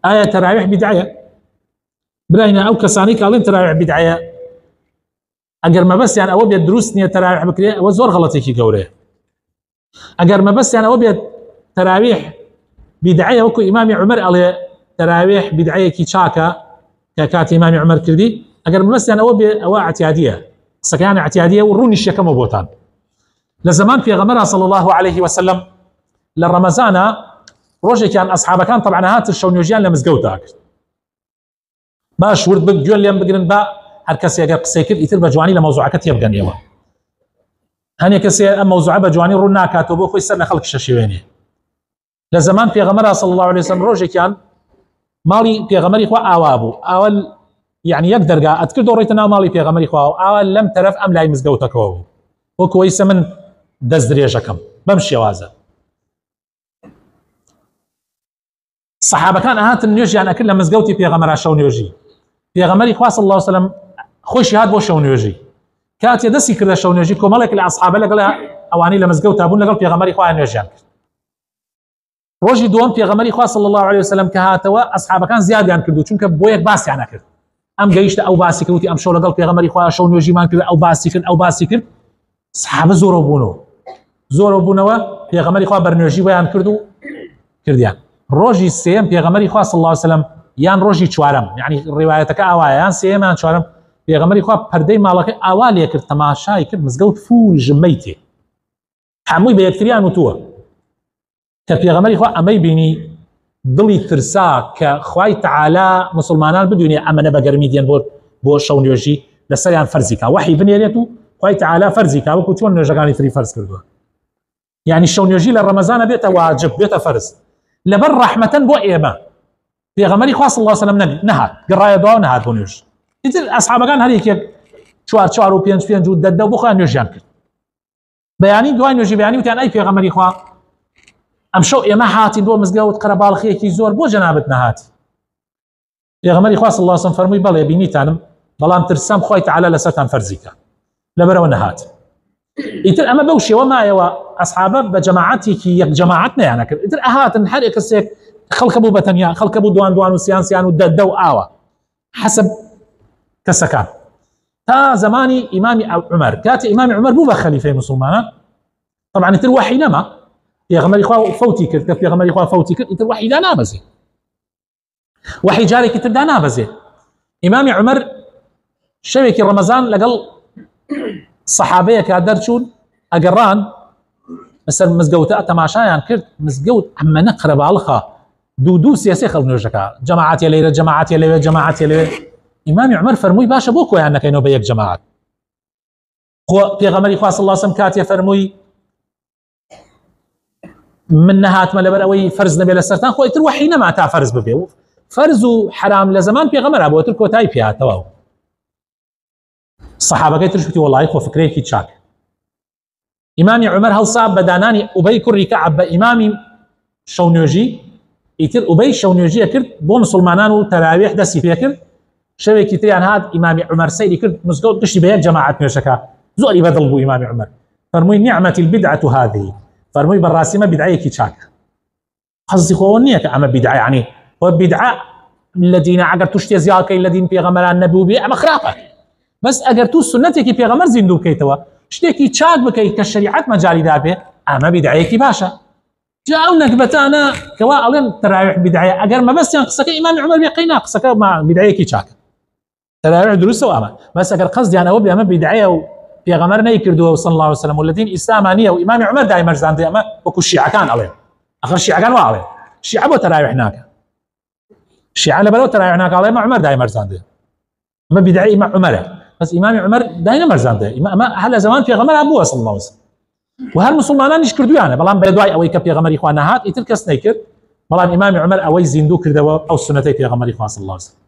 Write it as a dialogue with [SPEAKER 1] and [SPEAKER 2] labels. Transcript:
[SPEAKER 1] آية تراويح بدعية براينا أو كساني قالين تراويح بدعية أجر ما بس يعني أو بيد دروسني تراويح بكري وزور غلطي كي جوري أجر ما بس يعني أو بيد تراويح بدعية وكو إمام عمر على تراويح بدعية كي شاكا كات إمام عمر كردي أجر ما بس يعني أو اعتيادية سكان اعتيادية وروني الشيكة مبوتان لزمان في غمرة صلى الله عليه وسلم للرمزانة روجي كان أصحابه كان طبعا هات الشونيوجيان لمزقوتاك باش ورد بجول ليم بقرن با هر كسي اگر قسي كرد يتر بجواني لموضوع كتي يبقن يوا هني كسي ام موضوع بجواني رونا كاتبو خو يسرنا خلق ششيويني لزمان في غمرة صلى الله عليه وسلم روجي كان مالي في غمري خو اوابو اول يعني يقدر قا اذكر دوريتنا مالي في غمري خو اول لم ترف ام لا يمزقوتك هو كويس من دزدريجكم بمشي وازا الصحابه كان هات النيوجي انا كلها مزقوتي في غمرة شونيوجي في غمري خوا صلى الله عليه وسلم خوش هاد بو شونيوجي كات يدسي كذا شونيوجي كمالك الاصحاب لقى اواني لمزقوت ابون لقى في غمري خوا نيوجيان روجي دوم في غمري خوا صلى الله عليه وسلم كهاتوا اصحاب كان زياده عن كردو چونك بويك باس يعني كرد ام جيشت او باسي كروتي ام شو لقى في غمري خوا شونيوجي مان كذا او باسي كرد او باسي كرد صحابه زورو بونو في غمري خوا برنيوجي ويان كردو كرديان روجي سيم في غمري خوا صلى الله عليه وسلم يان روجي چوارم يعني روايتك اوايا يان سيم يان چوارم في غمري خوا پردي مالك اوالي كرد تماشاي كرد مزقوت فول جميتي حموي بيكتريان وتوا كفي غمري خوا امي بيني ضلي ترسا كخواي تعالى مسلمان بدوني امنه بقرميديان بو شونيوجي لسريان فرزيكا وحي بنيريتو خواي تعالى فرزيكا وكو تشون نجاغاني تري فرز كردوا يعني الشونيوجي للرمضان بيت واجب بيت فرز لبر رحمه بو ايما في غمري خوا صلى الله عليه وسلم نهار قرايه دعاء نهار بونيوج اصحاب كان هذيك شوار وبينج ودد وبخا نيوجان بياني دعاء نيوجي بياني وتان اي في غمري خوا امشو ايما هاتي بو مزقوت قربال خيكي زور بو جنابتنا هاتي في غمري خوا صلى الله عليه وسلم فرمي بلا بيني تانم بلام ترسام خوي تعالى لساتان فرزيكا لبرو نهات يتر اما بوشي وما يوا اصحابه بجماعتي كي جماعتنا يعني يتر اهات نحرق السيك خلق ابو بتنيا خلق ابو دوان وسيان وددو اوا حسب كسكان تا زماني امام عمر كات امام عمر مو خليفه مسلمان طبعا يتر وحي نما يا غمر اخوا فوتي كرت يا غمر اخوا فوتي كرت يتر وحي دانا بزي وحي جاري كتر دانا بزي امام عمر شبكي رمضان لقل صحابيه كادرشون اقران مثلا مزقوتا تماشايان كرت مزقوت عما نقرب الخا دودو سياسي خلف نوجكا جماعات يلي جماعات يلي جماعات يلي امام عمر فرموي باشا بوكو يعني كاينو بيك جماعات خو في غمر اخوا صلى الله عليه وسلم كاتيا فرموي من نهات ملبروي فرز نبي للسرطان خو يتر وحينا ما تا فرز ببيو فرز حرام لزمان في غمر ابو تركو تاي فيها تواو الصحابه كيتر شفتي والله خو فكري كي تشاك امام عمر هل صاب بداناني ابي كري كعب امامي شونيوجي يتر ابي شونيوجي كرت بو مسلمانان وتراويح دسي فيكر شبكي تري عن هذا امام عمر سيدي كرت مسقوط قشي بيك جماعه نيوشكا زوري بدل بو امام عمر فرمي نعمه البدعه هذه فرمي بالراسمه بدعيه كي تشاك قصدي خو نيك اما بدعه يعني وبدعه الذين عقر تشتي زياك الذين في غمر النبي وبي اما خرافه بس اگر تو سنتك في غمر زندو كيتوا شتيكي تشاك بكي كالشريعات مجالي دابه اما بدعيه كي باشا جاءوا نكبتانا كوا الين تراويح بدعيه اگر ما بس ينقصك امام عمر بيقينا قصك مع بدعيه كي تشاك تراويح دروس واما بس اگر قصدي انا وبي اما بدعيه في غمرنا يكردوا صلى الله عليه وسلم والذين اسلامانيه وامام عمر دائما زان اما وكو الشيعه كان عليه اخر الشيعه كان عليه الشيعه بو تراويح هناك الشيعه لبلو تراويح هناك عليه مع عمر دائما زان ما بدعيه مع عمر بس امام عمر دائما زان ما هلا زمان في غمر ابوه صلى الله عليه وسلم وهالمسلمان يشكردوا يعني بلان بيدواي او يكفي غمر اخوانها هات يتركس نيكر بلان امام عمر او يزندو كردوا او سنتي في غمر اخوان صلى الله عليه وسلم